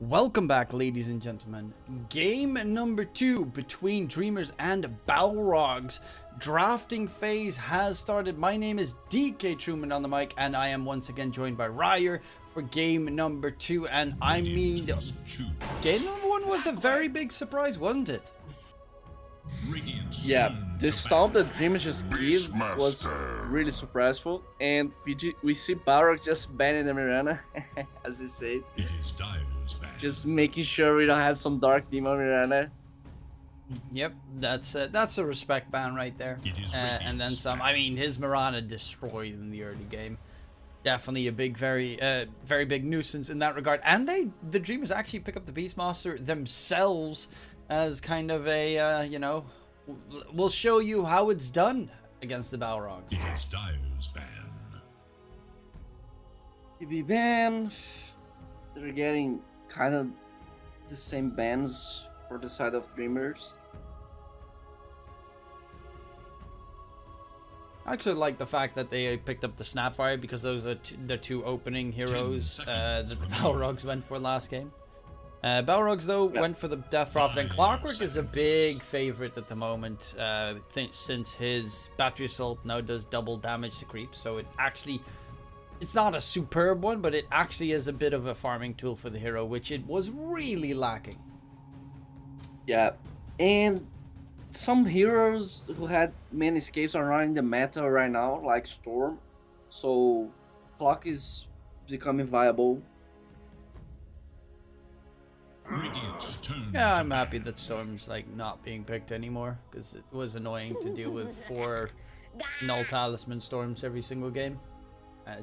Welcome back, ladies and gentlemen. Game number 2 between Dreamers and Balrogs. Drafting phase has started. My name is DkTruman on the mic, and I am once again joined by Rayuur for game number 2. And I mean, game number 1 was a very big surprise, wasn't it? Yeah, the stomp that Dreamers just gave was really surpriseful, and we see Balrog just banning the Mirana, as he said. Just making sure we don't have some Dark Demon Mirana. Yep, that's a respect ban right there, and then some. I mean, his Mirana destroyed in the early game. Definitely a big, very big nuisance in that regard. And the Dreamers actually pick up the Beastmaster themselves as kind of a, you know, we'll show you how it's done against the Balrogs. It is Dire's ban. PB ban. They're getting kind of the same bans for the side of Dreamers. I actually like the fact that they picked up the Snapfire, because those are the two opening heroes that the Balrogs went for last game. Balrogs, though, went for the Death Prophet, and Clockwork is a big favorite at the moment, since his Battery Assault now does double damage to creeps, so it actually, it's not a superb one, but it actually is a bit of a farming tool for the hero, which it was really lacking. Yeah, and some heroes who had many escapes are not in the meta right now, like Storm, so Clock is becoming viable. Yeah, I'm happy that Storm's like not being picked anymore, because it was annoying to deal with 4 null talisman Storms every single game.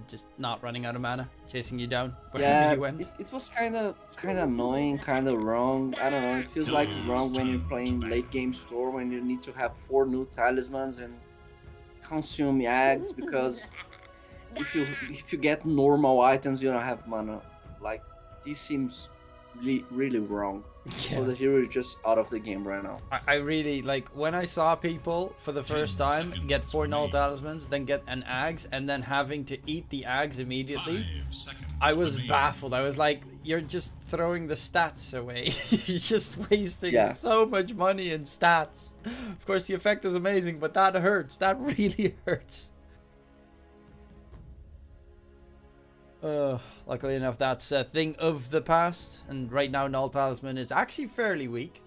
Just not running out of mana, chasing you down wherever you went. It was kind of annoying, kind of wrong. I don't know. It feels like wrong when you're playing late game Storm, when you need to have 4 new talismans and consume Yags, because if you get normal items, you don't have mana. Like, this seems really wrong. Yeah. So the hero is just out of the game right now. I really, like, when I saw people for the first time get 4 null talismans, then get an Ags, and then having to eat the Ags immediately, I was baffled. I was like, you're just throwing the stats away. You're just wasting so much money in stats. Of course, the effect is amazing, but that hurts. That really hurts. Luckily enough, that's a thing of the past, and right now null talisman is actually fairly weak.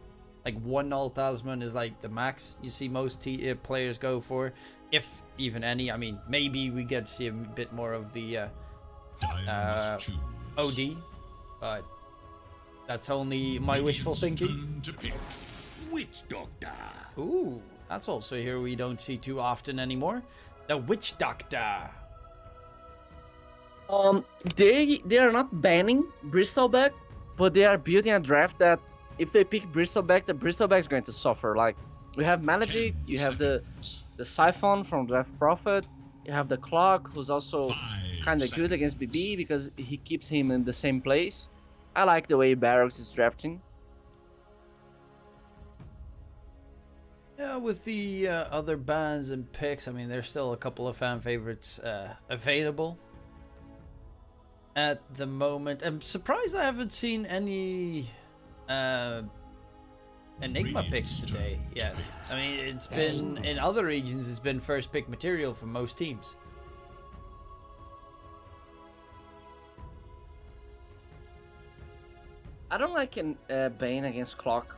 Like 1 null talisman is like the max you see most players go for, if even any. I mean, maybe we get to see a bit more of the OD, but that's only my wishful thinking. Witch Doctor. Ooh, that's also here we don't see too often anymore. The Witch Doctor. They are not banning Bristleback, but they are building a draft that if they pick Bristleback, the Bristleback is going to suffer. Like, we have Magic, you have the Siphon from Death Prophet, you have the Clock, who's also kind of good against BB because he keeps him in the same place. I like the way Balrogs is drafting. Yeah, with the other bans and picks, I mean, there's still a couple of fan favorites available at the moment. I'm surprised I haven't seen any Enigma picks today yet. I mean, it's been, in other regions, it's been first pick material for most teams. I don't like Bane against Clock.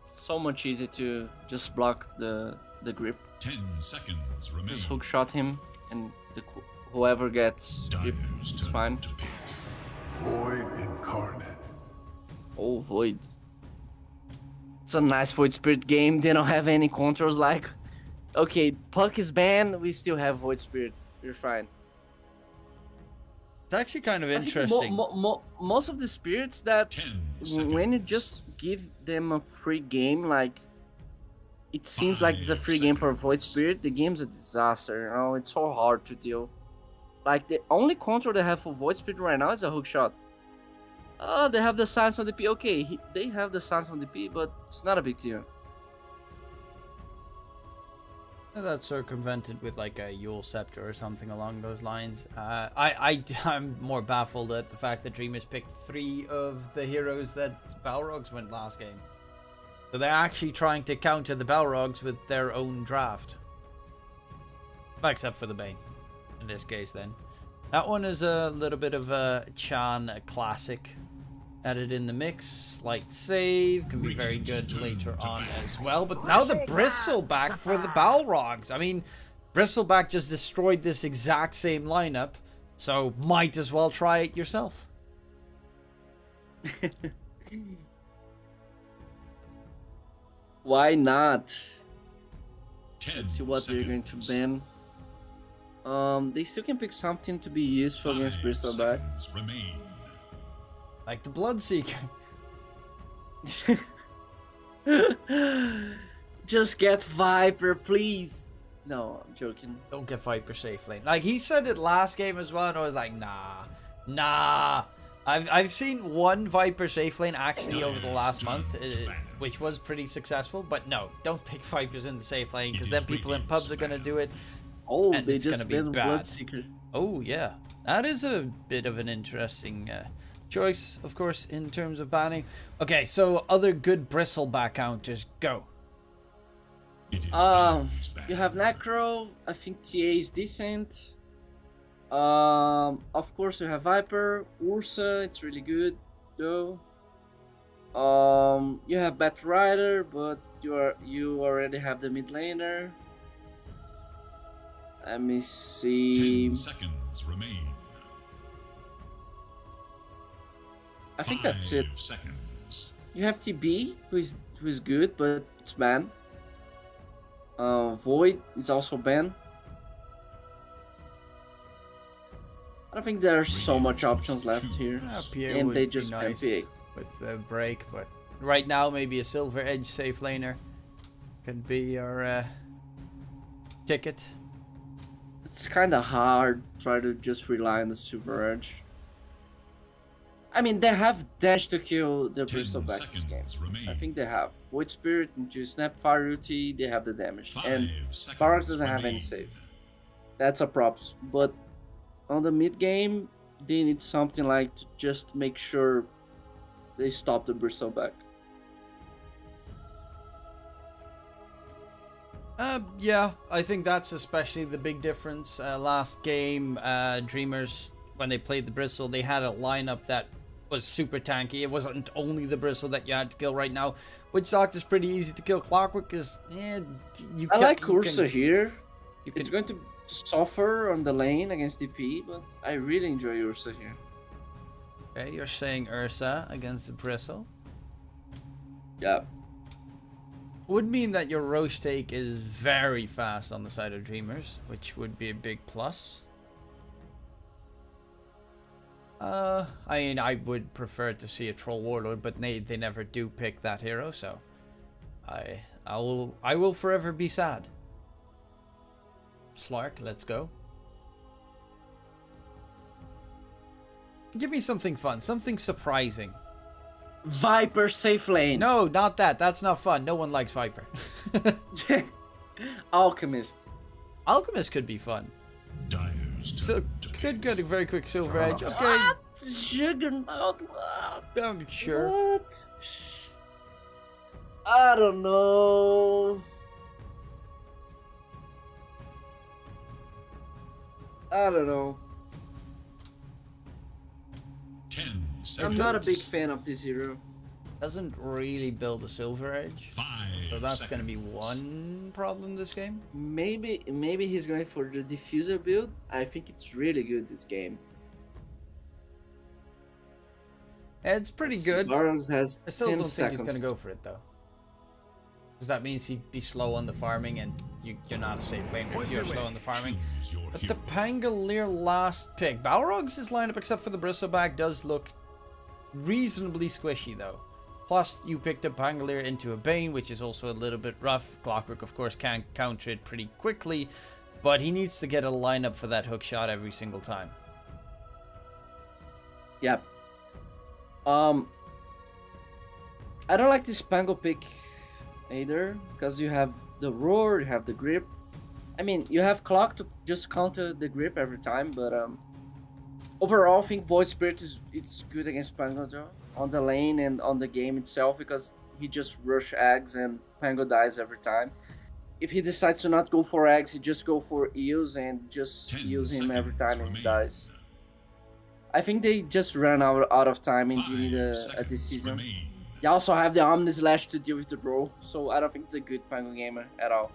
It's so much easier to just block the grip. 10 seconds remain. Just hook shot him, and whoever gets grip, it's fine. Void Incarnate. Oh, Void. It's a nice Void Spirit game. They don't have any controls. Like, okay, Puck is banned. We still have Void Spirit. We're fine. It's actually kind of interesting. Most of the spirits that, when you just give them a free game, like, it seems like it's a free game for Void Spirit. The game's a disaster. You know, it's so hard to deal. Like, the only control they have for Void Spirit right now is a hook shot. Oh, they have the Silence on the P. Okay, they have the Silence on the P, but it's not a big deal. That's circumvented with like a Yule Scepter or something along those lines. I'm more baffled at the fact that Dreamers picked 3 of the heroes that Balrogs went last game. So they're actually trying to counter the Balrogs with their own draft. Except for the Bane, in this case then. That one is a little bit of a Chan classic. Added in the mix, slight save, can be very good later on as well. But now the Bristleback for the Balrogs. I mean, Bristleback just destroyed this exact same lineup, so might as well try it yourself. Why not? 10 Let's see what they're going to ban. They still can pick something to be useful against Bristleback. Remain. Like the Bloodseeker. Just get Viper, please. No, I'm joking. Don't get Viper safe lane. Like, he said it last game as well, and I was like, nah. I've seen one Viper safe lane actually over the last month, which was pretty successful. But no, don't pick Vipers in the safe lane, because then people in pubs are gonna do it. Oh, and they it's just gonna be banned bad. Bloodseeker. Oh yeah, that is a bit of an interesting choice, of course, in terms of banning. Okay, so other good Bristleback counters, go. You have Necro. I think TA is decent. Of course you have Viper, Ursa. It's really good though. You have Bat Rider, but you already have the mid laner. Let me see. 10 seconds remain. I think that's it. 5 seconds. You have TB, who is good, but it's banned. Void is also banned. I don't think there's so much options left here, Pierre and would they be just ban nice PA. with the break, but right now maybe a Silver Edge safe laner can be your ticket. It's kind of hard to try to just rely on the Super Edge. I mean, they have dash to kill the 10 Bristleback this game. seconds remain. I think they have Void Spirit into Snapfire ulti. They have the damage, 5 and seconds Balrogs doesn't have any remain. save. That's a props. But on the mid game, they need something like to just make sure they stop the Bristleback. Yeah, I think that's especially the big difference. Last game, Dreamers, when they played the Bristle, they had a lineup that was super tanky. It wasn't only the Bristle that you had to kill right now. Witchsock is pretty easy to kill. Clockwork is, I like Ursa here. You It's can, going to suffer on the lane against DP, but I really enjoy Ursa here. okay, you're saying Ursa against the Bristle. Yeah. Would mean that your Roche take is very fast on the side of Dreamers, which would be a big plus. I mean, I would prefer to see a Troll Warlord, but they never do pick that hero, so I will forever be sad. Slark, let's go. Give me something fun, something surprising. Viper safe lane. No, not that. That's not fun. No one likes Viper. Alchemist. Alchemist could be fun. Dyer's So turn to could pick. get a very quick Silver Edge. Okay, What? Juggernaut. What? I'm sure. What? I don't know. I don't know. 10 seconds. I'm not a big fan of this hero. Doesn't really build a Silver Edge. 5 So that's going to be seconds. one problem this game. Maybe he's going for the diffuser build. I think it's really good this game. It's pretty Let's see, good. Balrogs has I still 10 don't think seconds. he's going to go for it though. Because that means he'd be slow on the farming, and you're not a safe laner if you're slow on the farming. Choose your But the hero. Pangolier last pick. Balrogs' lineup, except for the Bristleback, does look reasonably squishy though. Plus, you picked up Pangolier into a Bane, which is also a little bit rough. Clockwork, of course, can counter it pretty quickly, but he needs to get a lineup for that hook shot every single time. Yep. I don't like this Pango pick either, because you have the roar, you have the grip. I mean, you have clock to just counter the grip every time, but overall, I think Void Spirit it's good against Pango though, on the lane and on the game itself because he just rush eggs and Pango dies every time. If he decides to not go for eggs, he just go for eels and just 10 use him every time and he seconds dies. I think they just ran out of time and they need 5 a seconds decision. remain. They also have the Omni Slash to deal with the bro, so I don't think it's a good Pango gamer at all.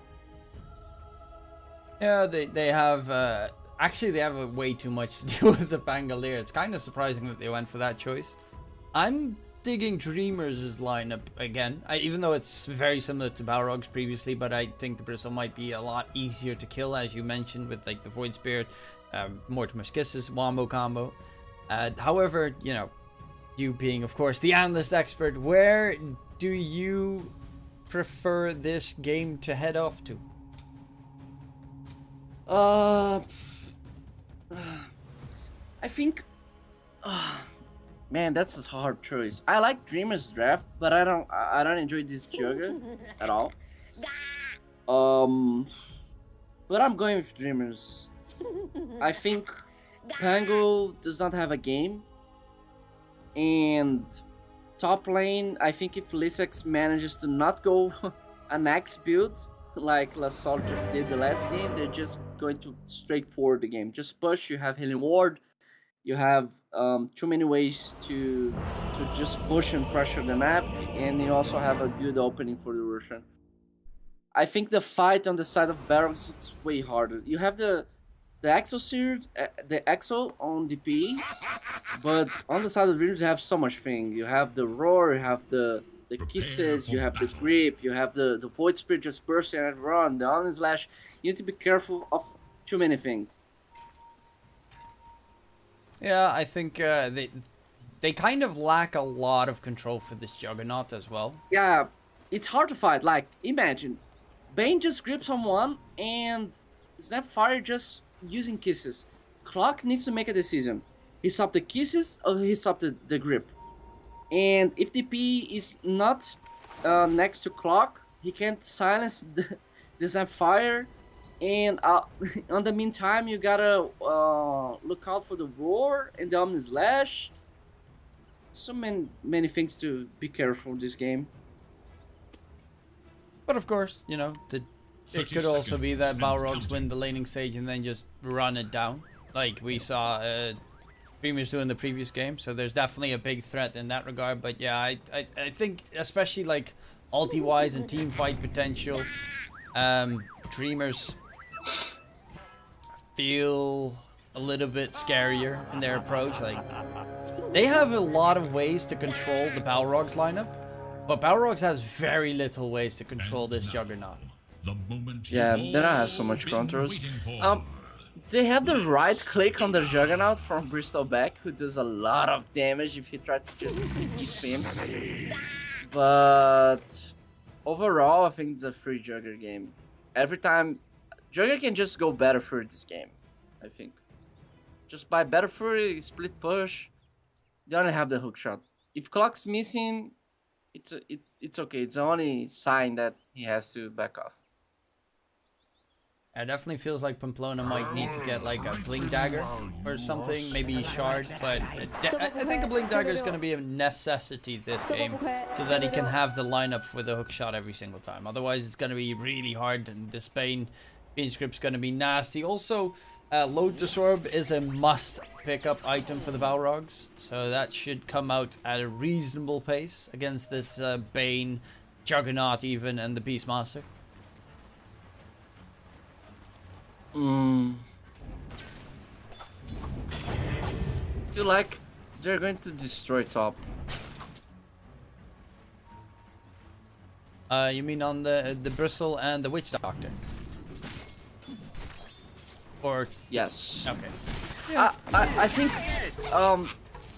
Yeah, they have actually they have way too much to do with the Pangolier. It's kind of surprising that they went for that choice. I'm digging Dreamers' lineup again, even though it's very similar to Balrogs previously, but I think the Bristle might be a lot easier to kill, as you mentioned, with like the Void Spirit, Mortimer's Kisses, Wombo combo. However, you know, you being, of course, the analyst expert, where do you prefer this game to head off to? I think, man, that's a hard choice. I like Dreamer's draft, but I don't enjoy this Jugger at all. But I'm going with Dreamers. I think Pango does not have a game, and top lane, I think if Lissex manages to not go an X build like LaSalle just did the last game, they're just going to straightforward the game. Just push, you have Healing Ward, you have too many ways to just push and pressure the map, and you also have a good opening for the Russian. I think the fight on the side of Balrogs, it's way harder. You have the Exo series, the Exo on DP, but on the side of Dreams you have so much thing. You have the Roar, you have the Kisses, you have the Grip, you have the Void Spirit just bursting and run, the Omni Slash. You need to be careful of too many things. Yeah, I think they kind of lack a lot of control for this Juggernaut as well. Yeah, it's hard to fight. Like, imagine, Bane just grips someone and Snapfire just using Kisses. Clock needs to make a decision. He stopped the Kisses or he stopped the Grip. And if DP is not next to Clock, he can't silence the Snapfire. And on the meantime, you gotta look out for the Roar and the Omni Slash. So many things to be careful this game. But of course, you know, it could also be that Balrogs win the laning stage and then just run it down, like we saw Dreamers do in the previous game. So there's definitely a big threat in that regard. But yeah, I think especially like ulti-wise and team fight potential, Dreamers feel a little bit scarier in their approach. Like, they have a lot of ways to control the Balrogs lineup, but Balrogs has very little ways to control this Juggernaut. Yeah, they don't have so much controls. They have the right click on the Juggernaut from Bristol Beck, who does a lot of damage if you try to just spam. But overall, I think it's a free Jugger game. Every time, Jugger can just go better for this game, I think. Just by better Fury, split push, they only have the hook shot. If Clock's missing, it's okay. It's the only sign that he has to back off. It definitely feels like Pamplona might need to get like a Blink Dagger or something, maybe Shard, but I think a Blink Dagger is going to be a necessity this game so that he can have the lineup for the hook shot every single time. Otherwise, it's going to be really hard, and this Bane script's going to be nasty. Also, Load Disorb is a must pick-up item for the Balrogs, so that should come out at a reasonable pace against this Bane, Juggernaut even, and the Beastmaster. I feel like they're going to destroy top. You mean on the Bristle and the Witch Doctor? Or yes. Okay. I think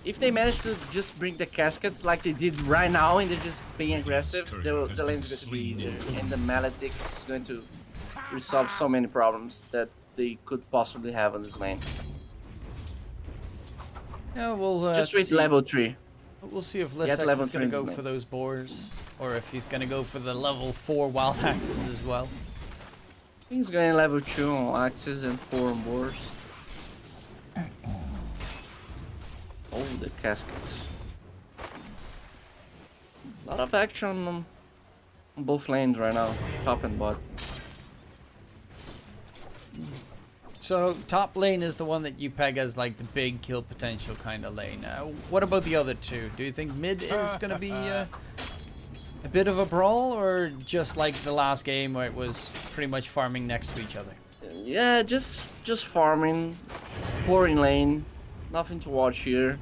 if they manage to just bring the caskets like they did right now and they're just being aggressive, the lane's going to be easier, and the Maledict is going to resolve so many problems that they could possibly have on this lane. Yeah, we'll just wait level 3. We'll see if Lissex is going to go for those boars, or if he's going to go for the level 4 wild axes as well. He's going level 2 on axes and 4 on boars. Oh, the caskets. A lot of action on both lanes right now, top and bot. So top lane is the one that you peg as like the big kill potential kind of lane. What about the other two? Do you think mid is going to be a bit of a brawl, or just like the last game where it was pretty much farming next to each other? Yeah, just farming, boring lane, nothing to watch here.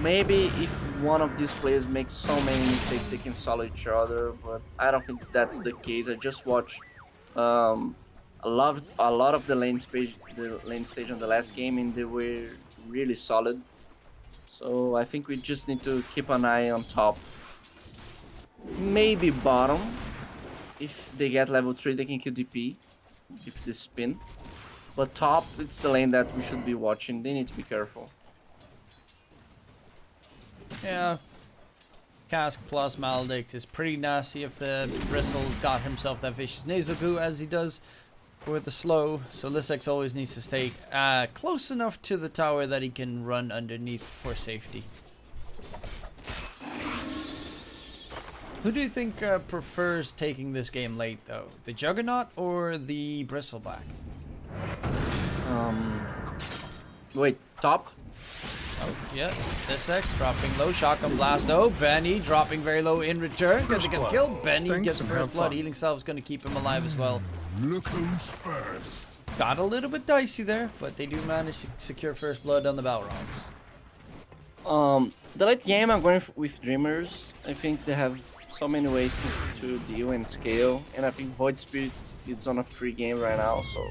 Maybe if one of these players makes so many mistakes, they can solo each other, but I don't think that's the case. I just watched a lot of the lane stage on the last game, and they were really solid. So I think we just need to keep an eye on top. Maybe bottom. If they get level 3, they can kill DP if they spin. But top, it's the lane that we should be watching. They need to be careful. Yeah. Cask plus Maledict is pretty nasty if the Bristle's got himself that vicious nasal goo as he does with the slow. So Lissex always needs to stay close enough to the tower that he can run underneath for safety. Who do you think prefers taking this game late though? The Juggernaut or the Bristleback? Wait, top? Oh, yeah. Lissex dropping low. Shotgun blast though. Benny dropping very low in return. Gonna get killed. Benny gets first blood. Healing salve is gonna keep him alive as well. Look who's first. Got a little bit dicey there, but they do manage to secure first blood on the Balrogs. The late game I'm going with Dreamers. I think they have so many ways to deal and scale, and I think Void Spirit is on a free game right now, so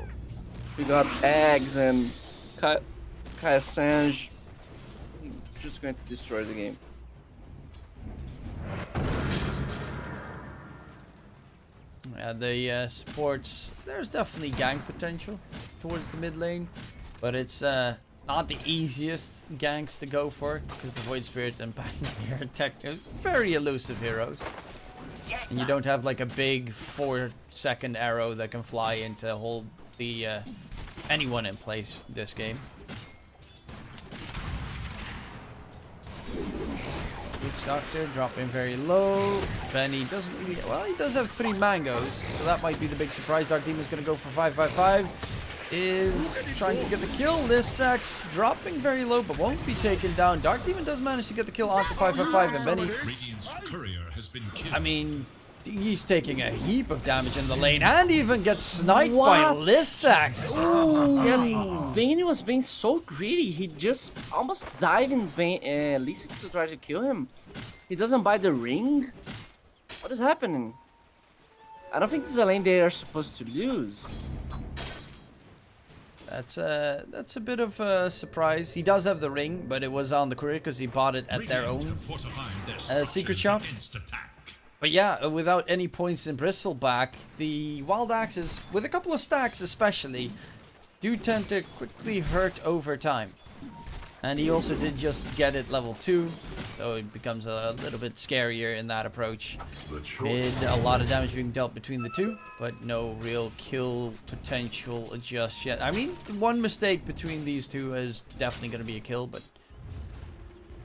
we got Eggs and Kaya Sange just going to destroy the game. Yeah, the supports, there's definitely gank potential towards the mid lane, but it's not the easiest ganks to go for because the Void Spirit and Pioneer are very elusive heroes. And you don't have like a big 4-second arrow that can fly in to hold the anyone in place this game. Witch Doctor dropping very low. Benny doesn't really, well, he does have 3 mangoes, so that might be the big surprise. Dark Demon's gonna go for 555. Is trying to get the kill. Lissex dropping very low, but won't be taken down. Dark Demon does manage to get the kill onto 555, and Benny, Radiant's courier has been killed. I mean, he's taking a heap of damage in the lane, and even gets sniped by Lissex. Ooh. Yeah, Benny was being so greedy. He just almost dived in Lissex to try to kill him. He doesn't buy the ring. What is happening? I don't think this is a lane they are supposed to lose. That's a bit of a surprise. He does have the ring, but it was on the courier because he bought it at their own secret shop. But yeah, without any points in Bristleback, the Wild Axes, with a couple of stacks especially, do tend to quickly hurt over time. And he also did just get it level 2, so it becomes a little bit scarier in that approach. Mid, a lot of damage being dealt between the two, but no real kill potential just yet. I mean, one mistake between these two is definitely going to be a kill, but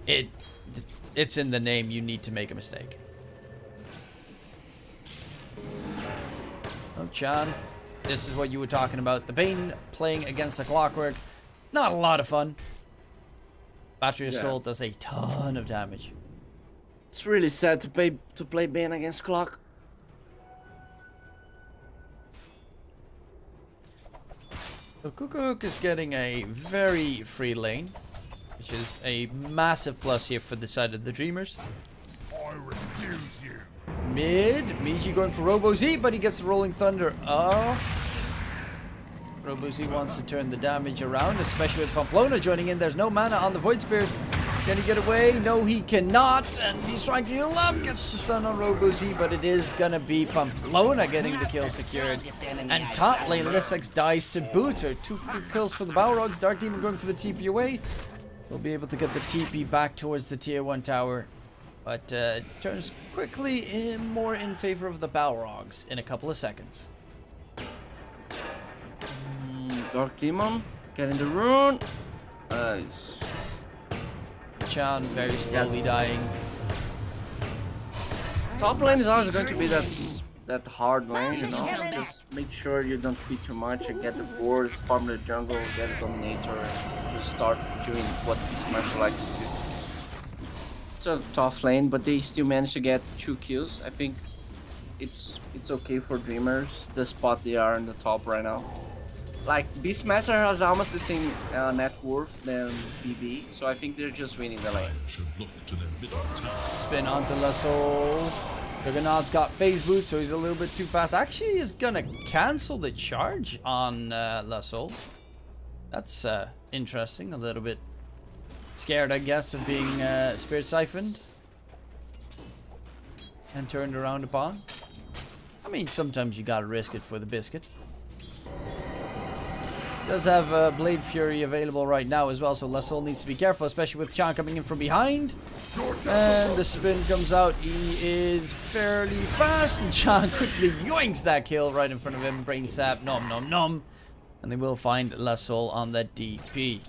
it's in the name. You need to make a mistake. Oh, Chan, this is what you were talking about. The Bane playing against the Clockwork. Not a lot of fun. Battery Assault does a ton of damage. It's really sad to play Bane against Clock. So Kukook is getting a very free lane, which is a massive plus here for the side of the Dreamers. I refuse you. Mid, Miji going for Robo-Z, but he gets the Rolling Thunder off. Robo-Z wants to turn the damage around, especially with Pamplona joining in. There's no mana on the Void Spirit. Can he get away? No, he cannot. And he's trying to heal up. Gets the stun on Robo-Z, but it is going to be Pamplona getting the kill secured. And top lane, Lissex dies to boot. Or 2 kills for the Balrogs. Dark Demon going for the TP away. We'll be able to get the TP back towards the tier 1 tower. But turns quickly more in favor of the Balrogs in a couple of seconds. Dark Demon, getting the rune. Nice. Chan very slowly dying. Top lane is always going to be that hard lane, you know? Just make sure you don't feed too much and get the boards, farm the jungle, get a dominator, and just start doing what Beastmaster likes to do. It's a tough lane, but they still managed to get 2 kills. I think it's okay for Dreamers, the spot they are in the top right now. Like, Beastmaster has almost the same net worth than BB, so I think they're just winning the lane. Should look to their middle tower. Spin onto Lasol. Juggernaut's got phase boot, so he's a little bit too fast. Actually, he's gonna cancel the charge on Lasol. That's interesting. A little bit scared, I guess, of being spirit siphoned and turned around upon. I mean, sometimes you gotta risk it for the biscuit. Does have Blade Fury available right now as well, so Lasol needs to be careful, especially with Chan coming in from behind. And the spin comes out. He is fairly fast, and Chan quickly yoinks that kill right in front of him. Brain sap, nom nom nom. And they will find Lasol on that DP.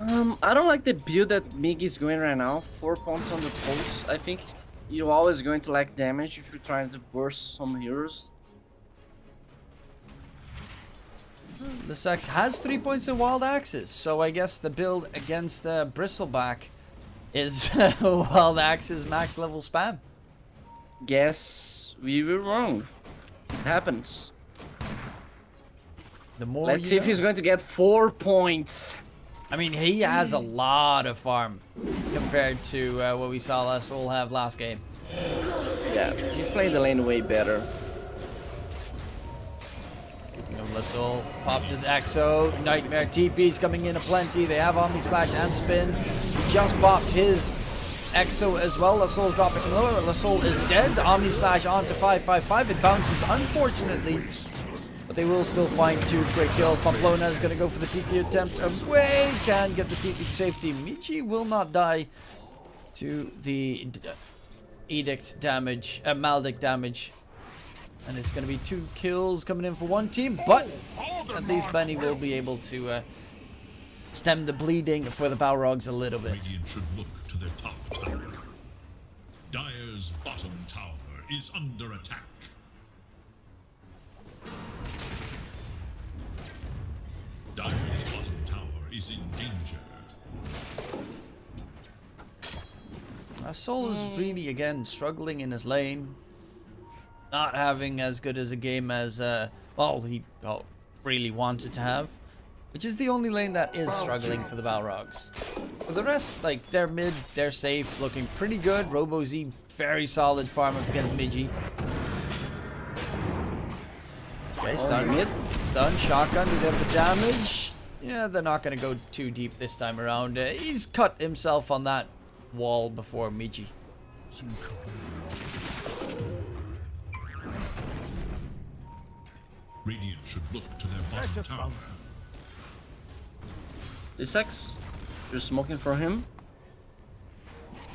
I don't like the build that Miggy's going right now. 4 points on the pulse. I think you're always going to lack damage if you're trying to burst some heroes. The Sex has 3 points in Wild Axes, so I guess the build against Bristleback is Wild Axes max level spam. Guess we were wrong. It happens. The more Let's see if he's going to get 4 points. I mean, he has a lot of farm compared to what we saw Lasol have last game. Yeah, he's playing the lane way better. Lasol popped his Exo. Nightmare TP's coming in aplenty. They have Omni Slash and Spin. He just popped his Exo as well. Lasol's dropping lower. Lasol is dead. The Omni Slash onto 555. It bounces, unfortunately. But they will still find 2 quick kills. Pamplona is going to go for the TP attempt away. Can get the TP to safety. Michi will not die to the Edict damage, Maldic damage. And it's going to be 2 kills coming in for one team. But at least Benny will be able to stem the bleeding for the Balrogs a little bit. Radiant should look to their top tower. Dire's bottom tower is under attack. Dire's bottom tower is in danger. Soul is really, again, struggling in his lane. Not having as good as a game as, well, he really wanted to have. Which is the only lane that is struggling for the Balrogs. For the rest, like, they're mid, they're safe, looking pretty good. RoboZ, very solid farm up against Migi. Okay, stun. Mid. Stun, shotgun, did have the damage. Yeah, they're not going to go too deep this time around. He's cut himself on that wall before Migi. Radiant should look to their bottom tower. This X, you're smoking for him.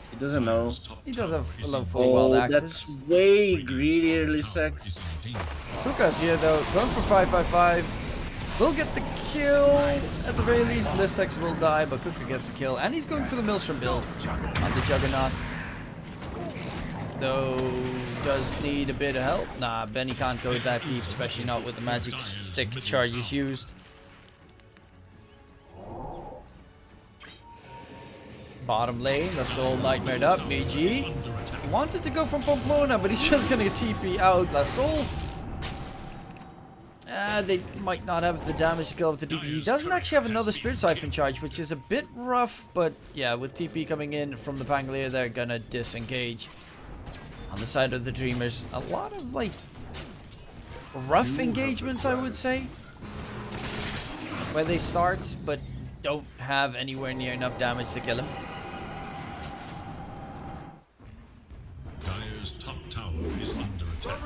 He doesn't know. He does have a level 4 wild axes. That's way greedier, Lissex. Kuka's here though, going for 555. Will get the kill. At the very least, Lissex will die, but Kuka gets the kill. And he's going for the Maelstrom build on the Juggernaut. Though, does need a bit of help. Nah, Benny can't go that deep, especially not with the magic stick charges used. Bottom lane, the Soul nightmared up. Migi. He wanted to go from Pamplona, but he's just gonna TP out. La Soul. They might not have the damage to kill with the DP. He doesn't actually have another Spirit Siphon charge, which is a bit rough, but yeah, with TP coming in from the Pangolier, they're gonna disengage. On the side of the Dreamers, a lot of like rough engagements, I would say, where they start but don't have anywhere near enough damage to kill him. Dire's top tower is under attack.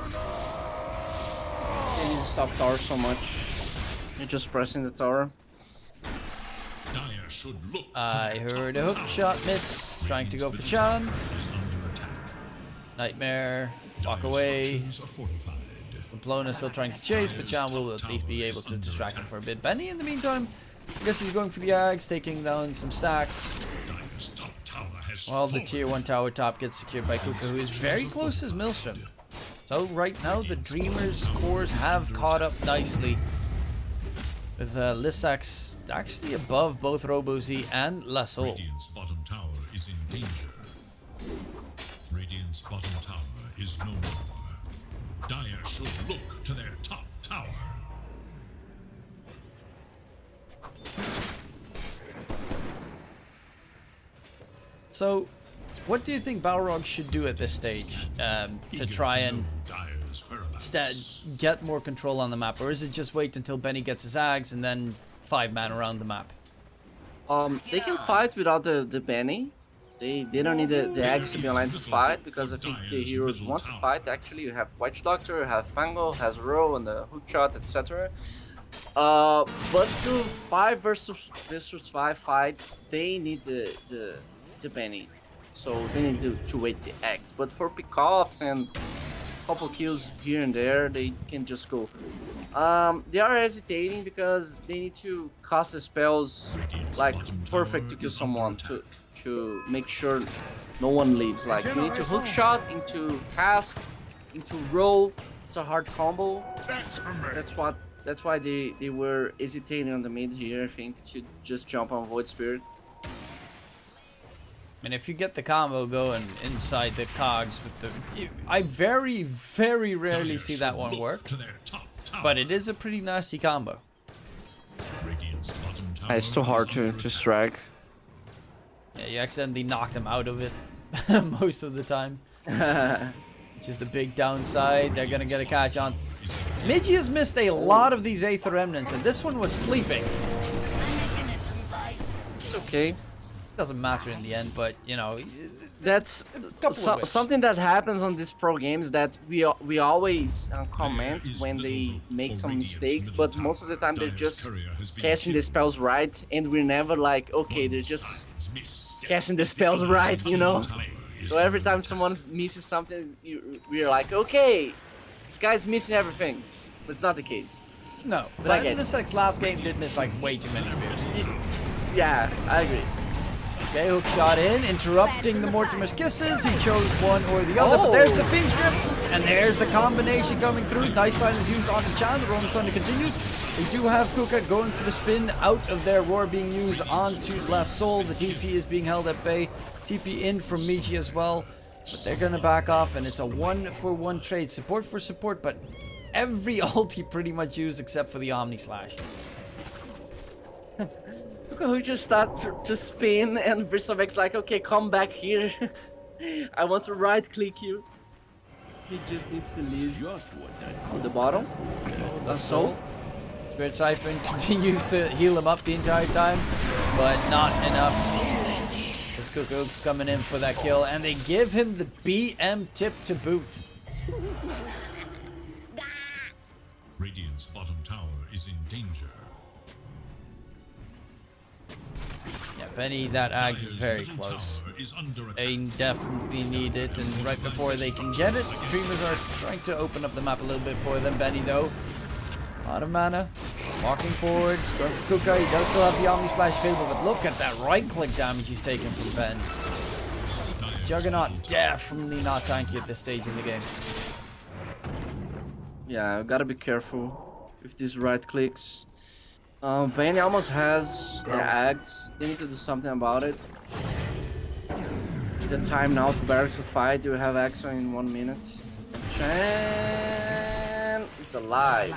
They need to stop tower so much. You're just pressing the tower. Dire should look. I heard a hook shot miss, trying to go for Chan. Is under attack. Nightmare, walk Dire away. structures are fortified. Plona still trying to chase, but Chan will at least be able to distract him for a bit. Benny, in the meantime, I guess he's going for the Ags, taking down some stacks. Dire's top tower has While the fallen. tier 1 tower top gets secured by Kuka, who is very close as Maelstrom. So right now, the Dreamers' cores have caught up nicely. With Lissax actually above both Robo-Z and La Soul. Radiant's bottom tower is in danger. Radiant's bottom tower is no more. Dire should look to their top tower. So, what do you think Balrogs should do at this stage to try and Dire's whereabouts. get more control on the map? Or is it just wait until Benny gets his Ags and then 5-man around the map? They can fight without the Benny. They don't need the Ags to be online to fight, because I think the heroes want to fight. Actually, you have Witch Doctor, you have Pango, has Row and the Hookshot, etc. But to 5 versus 5 fights, they need the Benny. So they need to wait the Ags. But for pickoffs and couple kills here and there, they can just go. They are hesitating because they need to cast the spells like perfect to kill someone, to make sure no one leaves. Like you need to hook shot into cask, into roll. It's a hard combo. That's for me. That's why they were hesitating on the mid here, I think, to just jump on Void Spirit. I mean, if you get the combo going inside the cogs with the... I very, very rarely see that one work. To their top tower. But it is a pretty nasty combo. Radiant's bottom tower It's too hard to strike. Yeah, you accidentally knock them out of it most of the time. Which is the big downside. They're going to get a catch on. Migi has missed a lot of these Aether Remnants, and this one was sleeping. It's okay. Doesn't matter in the end, but, you know... That's something that happens on these pro games that we always comment when they make some mistakes, but most of the time they're just casting the spells right, and we're never like, okay, they're just casting the spells right, you know? So every time someone misses something, we're like, okay, this guy's missing everything, but it's not the case. No, But I but get this like last game did miss like way too many spears. Yeah, I agree. Okay, hook shot in, interrupting the Mortimer's kisses. He chose one or the other, but there's the Fiend's Grip, and there's the combination coming through. Nice silence used onto Chan. The Rolling Thunder continues. We do have Kuka going for the spin out of their Roar being used onto La Soul. The DP is being held at bay. TP in from Migi as well, but they're gonna back off, and it's a 1-for-1 trade. Support for support, but every ult he pretty much used except for the Omni Slash. Who just start to spin, and Bristleback's like, okay, come back here. I want to right click you. He just needs to leave. On the bottom. That's so. Spirit Siphon continues to heal him up the entire time, but not enough. This Cuckoo's coming in for that kill, and they give him the BM tip to boot. Radiant's bottom tower is in danger. Yeah, Benny, that Ags is very Dire's middle close. tower is under attack. They definitely need it, and right before they can get it, Dreamers are trying to open up the map a little bit for them. Benny, though, a lot of mana, walking forward, going for Kuka. He does still have the Omni Slash available, but look at that right-click damage he's taking from Ben. Juggernaut definitely not tanky at this stage in the game. Yeah, gotta be careful with these right clicks. Benny almost has the Ags. They need to do something about it. It's the time now to Barracks to fight. You have Axon in 1 minute. Chan, it's alive.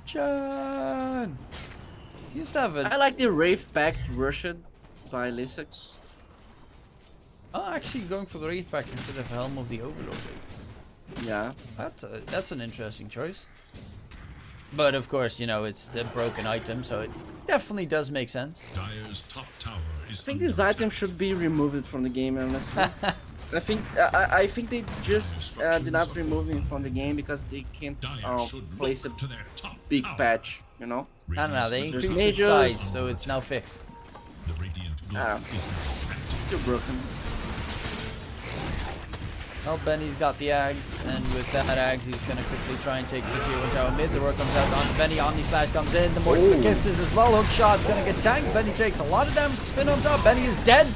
Chan! You used to have I a... like the Wraith Pact Russian by Lissax. Oh, actually going for the Wraith Pact instead of Helm of the Overlord. Yeah. That's an interesting choice. But of course, you know, it's the broken item, so it definitely does make sense. Dire's top tower is I think under this attack. item should be removed from the game, honestly. I think they just did not remove him from the game because they can't Dire should place a look to their top big tower. patch, you know? I don't know, they Radiant's increased its mages. size, so it's now fixed. The radiant Ah. glyph is now active. still broken. Well, Benny's got the Ags, and with that Ags, he's going to quickly try and take the tier 1 tower mid. The work comes out on Benny. Omni Slash comes in. The more kisses as well. Hook shot's going to get tanked. Benny takes a lot of damage. Spin on top. Benny is dead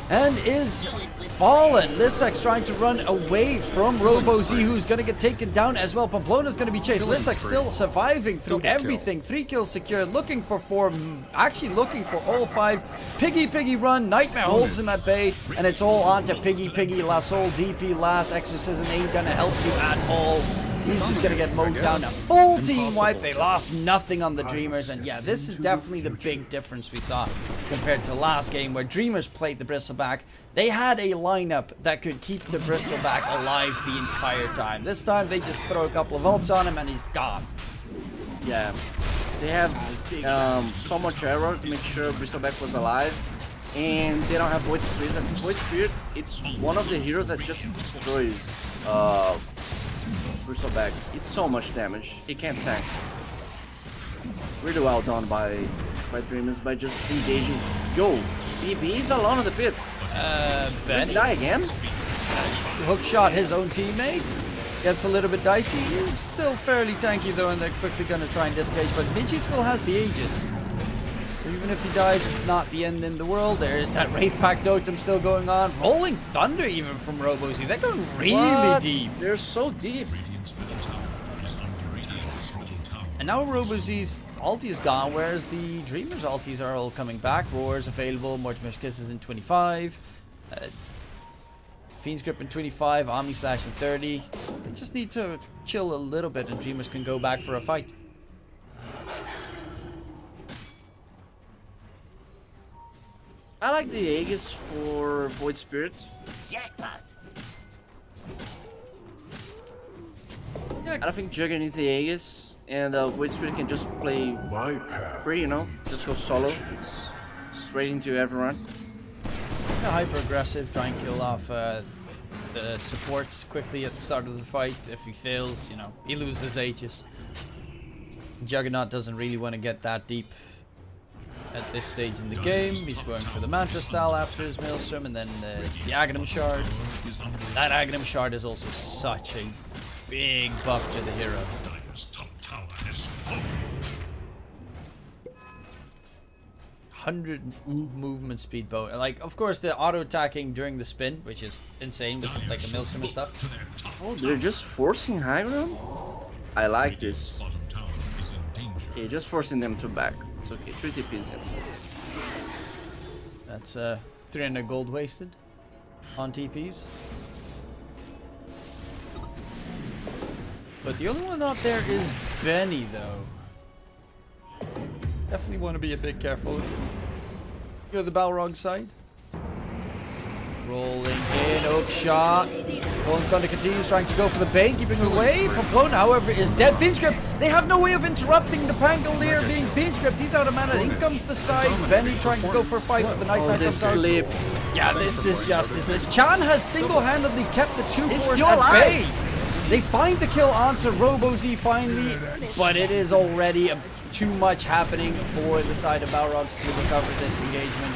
and is fallen. Lissek's trying to run away from RoboZ, who's going to get taken down as well. Pamplona's going to be chased. Lissek still surviving through everything. 3 kills secured. Looking for 4. Actually looking for all 5. Piggy run. Nightmare holds him at bay. And it's all on to Piggy. La Soul DP last. Exorcism ain't going to help you at all. He's just going to get mowed down. A full team wipe. They lost nothing on the Dreamers. And yeah, this is definitely the big difference we saw compared to last game where Dreamers played the Bristleback. They had a lineup that could keep the Bristleback alive the entire time. This time they just throw a couple of ults on him and he's gone. Yeah, they have so much error to make sure Bristleback was alive. And they don't have Void Spirit. And Void Spirit, it's one of the heroes that just destroys Bristleback. It's so much damage. He can't tank. Really well done by Dreamers by just engaging. Yo, DB is alone in the pit. Benny die again? Hook shot his own teammate. Gets a little bit dicey. He's still fairly tanky though, and they're quickly going to try and disengage. But Midgie still has the Aegis. So even if he dies, it's not the end in the world. There's that Wraith Pact totem still going on. Rolling Thunder even from RoboZ. They're going really deep. They're so deep. And now RoboZ's ulti is gone, whereas the Dreamers' ultis are all coming back. Roar is available. Mortimer's Kisses in 25. Fiend's Grip in 25. Omni Slash in 30. They just need to chill a little bit and Dreamers can go back for a fight. I like the Aegis for Void Spirit. Jackpot. Yeah, I don't think Jugger needs the Aegis, and Void Spirit can just play free, you know? Just go solo. Straight into everyone. Yeah, hyper aggressive, try and kill off the supports quickly at the start of the fight. If he fails, you know, he loses Aegis. Juggernaut doesn't really want to get that deep at this stage in the game. He's going for the Mantra style after his Maelstrom, and then the Aghanim Shard. That Aghanim Shard is also such a big buff to the hero. 100 movement speed bow. Like, of course, the auto attacking during the spin, which is insane with like a Maelstrom and stuff. Oh, they're just forcing high ground? I like this. Okay, just forcing them to back. It's okay. 3 TPs in. That's 300 gold wasted on TPs. But the only one out there is Benny, though. Definitely want to be a bit careful. You're the Balrog side. Rolling in, Oak shot. Rolling Thunder continues trying to go for the Bane, keeping away. Pamplona, however, is dead. Fiend's Grip, they have no way of interrupting the Pangolier being Fiend's Grip. He's out of mana. In comes the side. Benny trying to go for a fight with the Nightmare. Sleep. Yeah, this is justice. Chan has single-handedly kept the 2 cores at bay. They find the kill onto RoboZ finally, but it is already too much happening for the side of Balrogs to recover this engagement.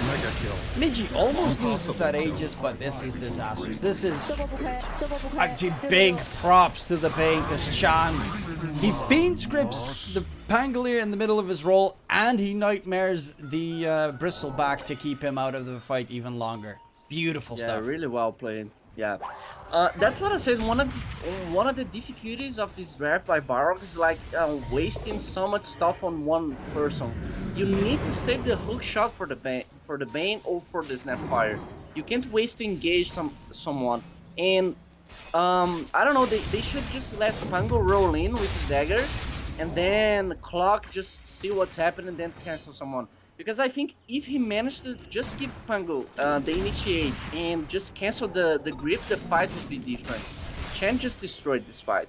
Midgie almost loses that Aegis, but this is disastrous. This is actually big props to the Bane, because Chan, he Fiend Scripts the Pangolier in the middle of his roll, and he Nightmares the Bristleback to keep him out of the fight even longer. Beautiful stuff. Yeah, really well played. Yeah. That's what I said. One of the difficulties of this draft by Balrogs is like wasting so much stuff on one person. You need to save the hook shot for the Bane or for the Snapfire. You can't waste to engage someone. And I don't know. They should just let Pango roll in with the dagger, and then Clock just see what's happening and then cancel someone. Because I think if he managed to just give Pango the initiate and just cancel the grip, the fight would be different. Chen just destroyed this fight.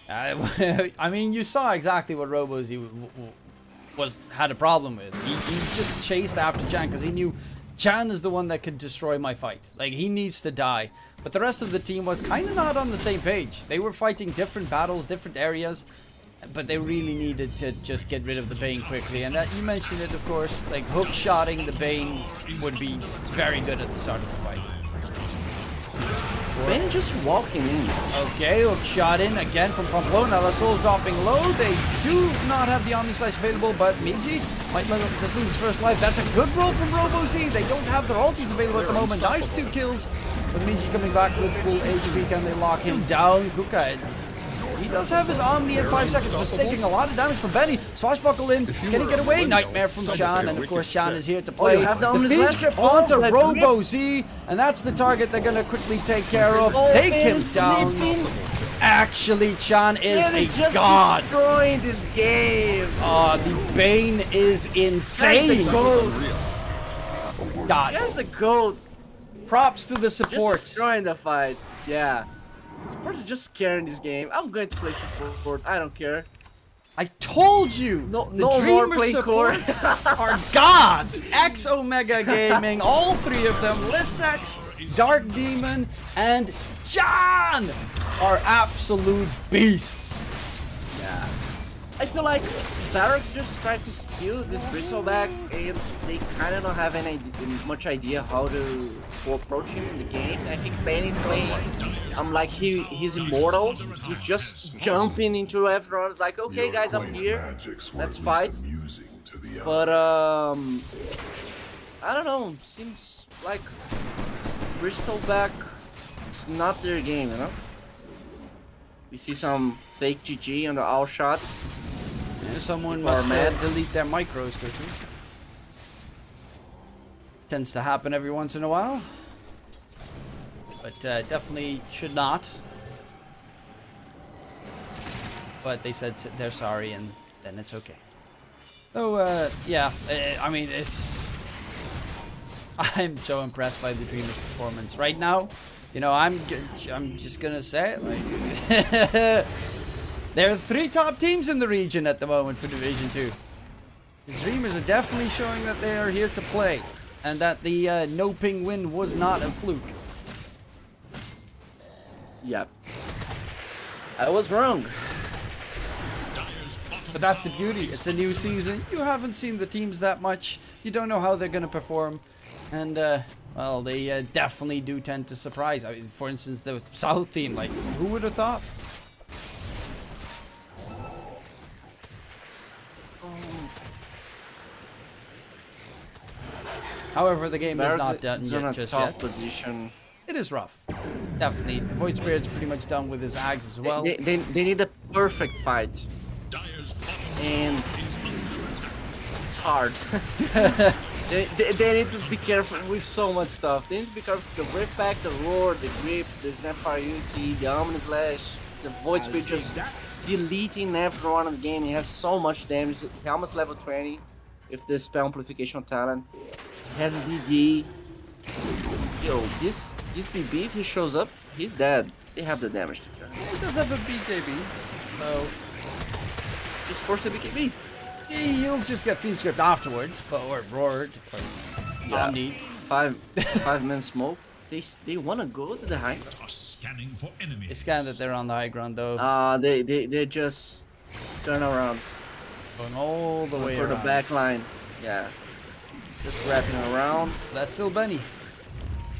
I mean, you saw exactly what RoboZ had a problem with. He just chased after Chan because he knew Chan is the one that could destroy my fight. Like, he needs to die. But the rest of the team was kind of not on the same page. They were fighting different battles, different areas. But they really needed to just get rid of the Bane quickly, and that, you mentioned it, of course, like hook-shotting the Bane would be very good at the start of the fight. Bane just walking in. Okay, hook shot in again from Pamplona. La Soul's dropping low. They do not have the Omni Slash available, but Migi might just lose his first life. That's a good roll from RoboZ. They don't have their ultis available at the moment. Nice 2 kills. But Migi coming back with full HP. Can they lock him down? Kuka, he does have his Omni in 5 seconds, but taking a lot of damage from Benny. Swashbuckle in. Can he get away? Nightmare from Chan, and of course Chan is here to play. The feed script onto RoboZ, and that's the target they're going to quickly take care of. Take him down. Actually, Chan is a god. Destroying this game. The Bane is insane. God. That's the goat. Props to the Just supports. destroying the fight. Yeah. Supports are just scaring this game. I'm going to play support. I don't care. I told you. No the more Dreamer play supports are gods. X Omega Gaming, all 3 of them. Lissex, Dark Demon, and John are absolute beasts. Yeah. I feel like Balrogs just tried to steal this bristleback, and they kind of don't have much idea how to approach him in the game. I think Ben is playing like he's immortal. He's just jumping into everyone. It's like, okay guys, I'm here. Let's fight. But I don't know. Seems like bristleback, it's not their game, you know. We see some fake GG on the all shot. And someone must delete their micros quickly. Tends to happen every once in a while. But definitely should not. But they said they're sorry, and then it's okay. So, yeah, I mean, I'm so impressed by the Dreamers' performance right now. You know, I'm just gonna say it, like, there are 3 top teams in the region at the moment for Division 2. The Dreamers are definitely showing that they are here to play, and that the no ping win was not a fluke. Yep. I was wrong. But that's the beauty. It's a new season. You haven't seen the teams that much. You don't know how they're gonna perform, and well, they definitely do tend to surprise. I mean, for instance, the South team, like, who would have thought? However, the game is not done yet just yet. Position. It is rough. Definitely. The Void Spirit's pretty much done with his Ags as well. They need a perfect fight. And it's hard. They need to be careful with so much stuff. They need to be careful with the Rip Pack, the Roar, the Grip, the Snapfire Unity, the Omni Slash, the Void Spirit just deleting everyone in the game. He has so much damage. He almost level 20 with the spell amplification talent. He has a DD. Yo, this BB, if he shows up, he's dead. They have the damage to kill. He does have a BKB, so just force a BKB. He'll just get Fiend Script afterwards, but or roared or Omni. 5-man smoke. They wanna go to the high. Scanning for enemies. They scan that they're on the high ground though. They just turn around. Going all the way for around. the back line. Yeah. Just wrapping around. That's still Benny.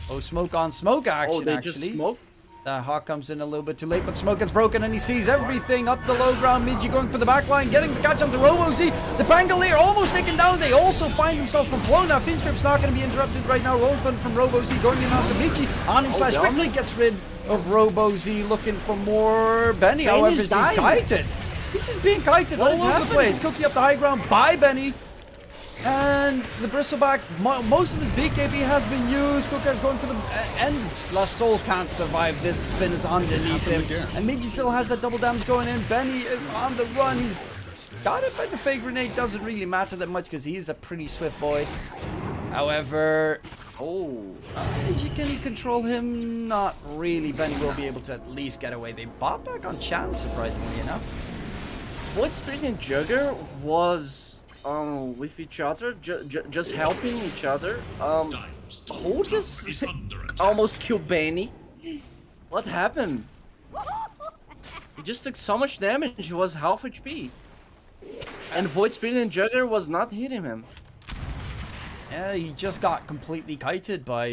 Oh, smoke on smoke action, they actually. just smoke? The Hawk comes in a little bit too late, but smoke gets broken and he sees everything up the low ground. Migi going for the back line, getting the catch onto RoboZ. The Pangolier almost taken down. They also find themselves from blown. Now Fiendscript's not going to be interrupted right now. Roll Thunder from RoboZ going in onto Migi. Omni Slash quickly gets rid of RoboZ, looking for more. Benny, however, is being kited. He's just being kited all over the place. Cookie up the high ground by Benny. And the Bristleback, most of his BKB has been used. Kuka's going for the end. La Soul can't survive this. Spin is underneath him. And Migi still has that double damage going in. Benny is on the run. He's got it by the fake grenade. Doesn't really matter that much because he's a pretty swift boy. However, can he control him? Not really. Benny will be able to at least get away. They bought back on Chance, surprisingly enough. Void Spirit and Jugger was with each other, just helping each other. Who just almost killed Benny? What happened? just took so much damage. He was half HP. And Void Spirit and Jugger was not hitting him. Yeah, he just got completely kited by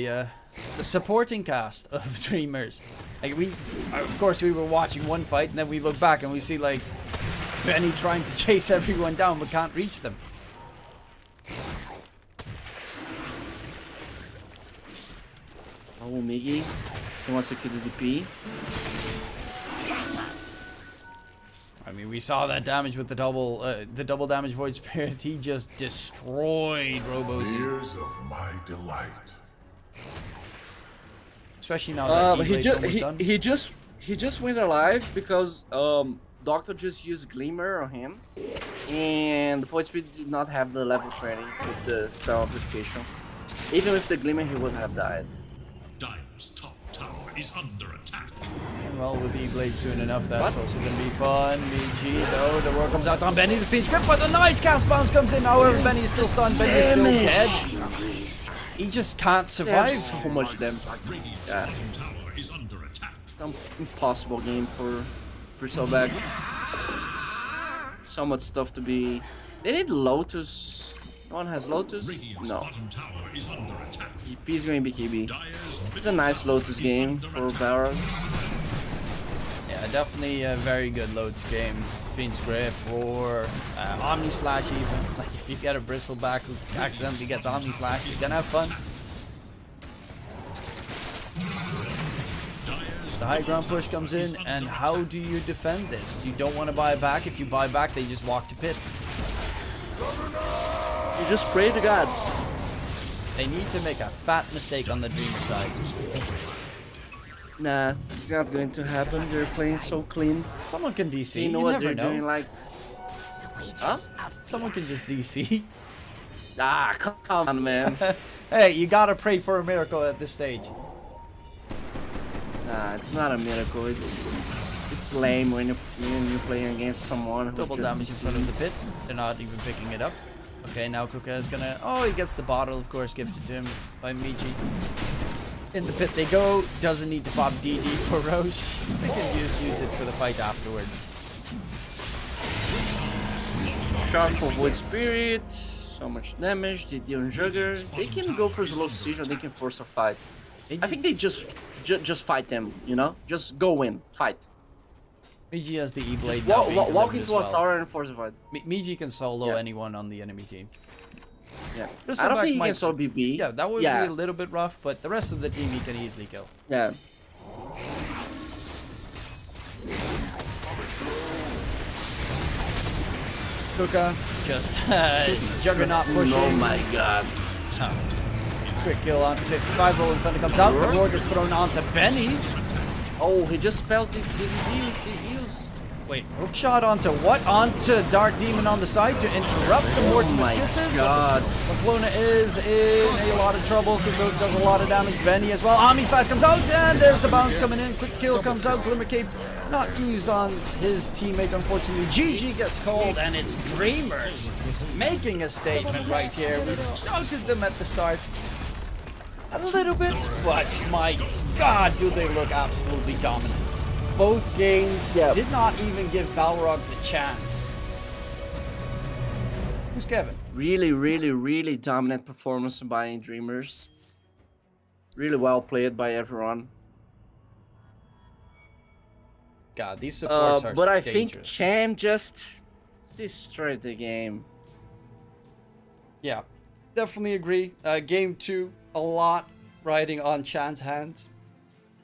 the supporting cast of Dreamers. Like of course we were watching one fight and then we look back and we see like Benny trying to chase everyone down but can't reach them. Oh, Miggy. He wants to kill the DP. I mean, we saw that damage with the double damage Void Spirit. He just destroyed Robozy. Years of my delight. Especially now that he just went alive because Doctor just used Glimmer on him, and Void Spirit did not have the level training with the spell amplification. Even with the Glimmer, he would have died. Dire's top tower is under attack. And well, with E-Blade soon enough, that's also going to be fun. BG, though, the word comes out on Benny, the Fiend's Grip, but the nice cast bounce comes in. However, Benny is still stunned, Benny is still dead. He just can't survive. So much damage. Radiant's Yeah. bottom tower is under attack. Impossible game for Bristleback. So much stuff to be. They need Lotus. No one has Lotus? Radiant's No. bottom tower is under attack. GP is going BKB. Dire's It's a nice Lotus game for Balrogs. Yeah, definitely a very good Loads game. Fiend's Grip or Omni Slash even. Like if you get a Bristleback who accidentally gets Omni Slash, you're gonna have fun. The high ground push comes in, and how do you defend this? You don't want to buy back. If you buy back, they just walk to pit. You just pray to God. They need to make a fat mistake on the Dreamer side. Nah, it's not going to happen. They're playing so clean. Someone can DC. You know You what never they're know. doing, like. Huh? Someone can just DC. Ah, come on, man. Hey, you gotta pray for a miracle at this stage. Nah, it's not a miracle. It's lame when you're playing against someone who Double just damage in front of the pit. They're not even picking it up. Okay, now Kuka is gonna... Oh, he gets the bottle, of course, gifted to him by Michi. In the pit they go. Doesn't need to pop DD for Roche. They can just use it for the fight afterwards. Shot for Void Spirit. So much damage. DD on Jugger. They can go for slow siege or they can force a fight. I think they just fight them, you know? Just go in. Fight. Miji has the E-Blade Just now being walk delivered into as well. a tower and force a fight. Miji can solo Yeah. anyone on the enemy team. Yeah. Bristleback I don't think he might- can solo BB. Yeah, that would be a little bit rough, but the rest of the team he can easily kill. Yeah. Kuka just Juggernaut pushing. Oh my god. Quick kill onto 55. Rolling Thunder comes out. The Roar gets thrown onto Benny. Oh, he just spells the DD with the heals. Wait, hook shot onto what? Onto Dark Demon on the side to interrupt the Mortimer's my Kisses. god. Pamplona is in a lot of trouble. Kuka does a lot of damage. Benny as well. Omni Slash comes out, and there's the bounce coming in. Quick kill comes out. Glimmer Cape not used on his teammate, unfortunately. GG gets called, and it's Dreamers making a statement right here. We noted them at the start a little bit, but my god, do they look absolutely dominant. Both games did not even give Balrogs a chance. Who's Kevin? Really, really, really dominant performance by Dreamers. Really well played by everyone. God, these supports are but I dangerous. think Chan just destroyed the game. Yeah, definitely agree. Game 2, a lot riding on Chan's hands.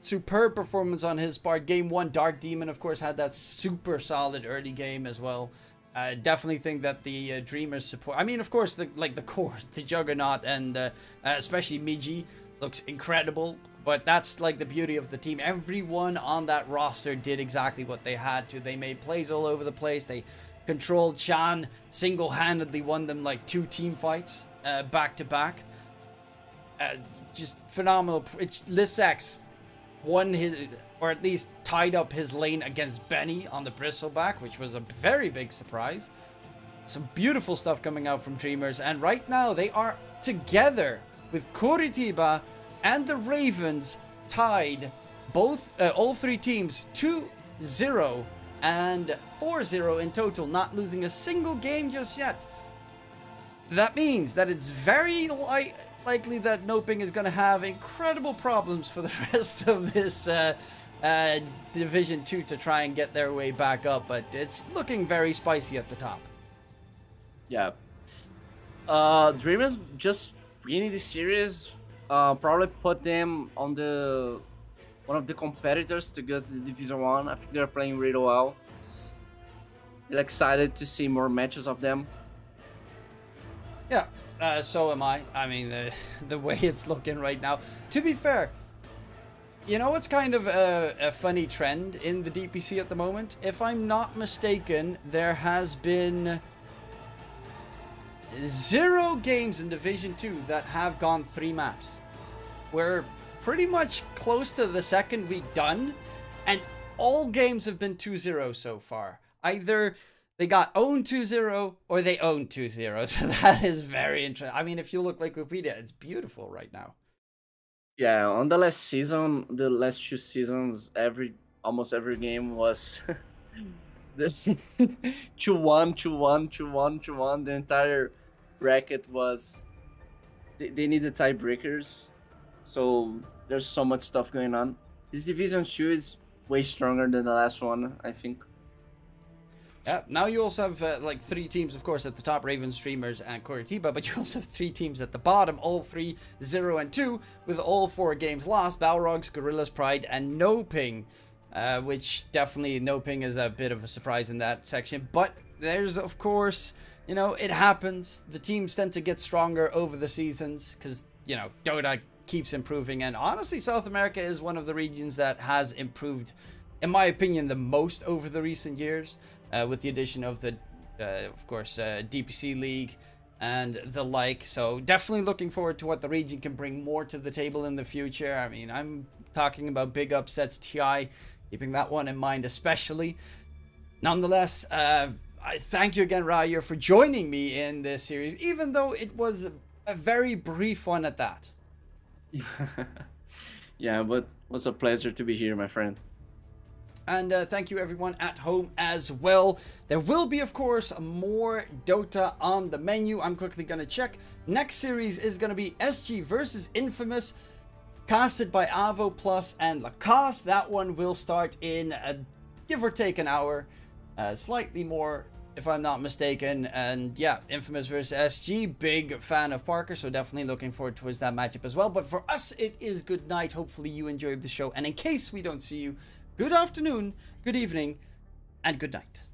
Superb performance on his part. Game 1, Dark Demon, of course, had that super solid early game as well. Definitely think that the Dreamers support... I mean, of course, the core, the Juggernaut, and especially Miji looks incredible. But that's like the beauty of the team. Everyone on that roster did exactly what they had to. They made plays all over the place. They controlled Chan, single-handedly won them like 2 team fights back to back. Just phenomenal. Lissex won his, or at least tied up his lane against Benny on the Bristleback, which was a very big surprise. Some beautiful stuff coming out from Dreamers, and right now they are together with Curitiba and the Ravens tied, both all 3 teams 2-0 and 4-0 in total, not losing a single game just yet. That means that it's very likely that Noping is going to have incredible problems for the rest of this Division 2 to try and get their way back up, but it's looking very spicy at the top. Yeah. Dreamers just winning the series probably put them on one of the competitors to go to the Division 1. I think they're playing really well. I'm excited to see more matches of them. Yeah, so am I. I mean, the way it's looking right now. To be fair, you know what's kind of a funny trend in the DPC at the moment? If I'm not mistaken, there has been 0 games in Division 2 that have gone 3 maps. We're pretty much close to the second week done, and all games have been 2-0 so far. Either they got owned 2-0 or they owned 2-0. So that is very interesting. I mean, if you look like Wikipedia, it's beautiful right now. Yeah, on the last season, the last 2 seasons, almost every game was 2-1, 2-1, 2-1, 2-1. The entire bracket was they needed tiebreakers, so there's so much stuff going on. This Division 2 is way stronger than the last one, I think. Yeah, now you also have like 3 teams, of course, at the top, Raven, Streamers, and Curitiba, but you also have 3 teams at the bottom, all 3 0 and 2, with all 4 games lost: Balrogs, Gorillas Pride, and Noping, which definitely Noping is a bit of a surprise in that section. But there's, of course, you know, it happens. The teams tend to get stronger over the seasons because, you know, Dota keeps improving, and honestly, South America is one of the regions that has improved, in my opinion, the most over the recent years. With the addition of the, of course, DPC League and the like. So definitely looking forward to what the region can bring more to the table in the future. I mean, I'm talking about big upsets, TI, keeping that one in mind especially. Nonetheless, I thank you again, Rayuur, for joining me in this series, even though it was a very brief one at that. Yeah, but it was a pleasure to be here, my friend. And thank you everyone at home as well. There will be, of course, more Dota on the menu. I'm quickly going to check. Next series is going to be SG versus Infamous, casted by Avo Plus and Lacoste. That one will start in give or take an hour, slightly more if I'm not mistaken. And yeah, Infamous versus SG, big fan of Parker, so definitely looking forward towards that matchup as well. But for us, it is good night. Hopefully you enjoyed the show, and in case we don't see you, good afternoon, good evening, and good night.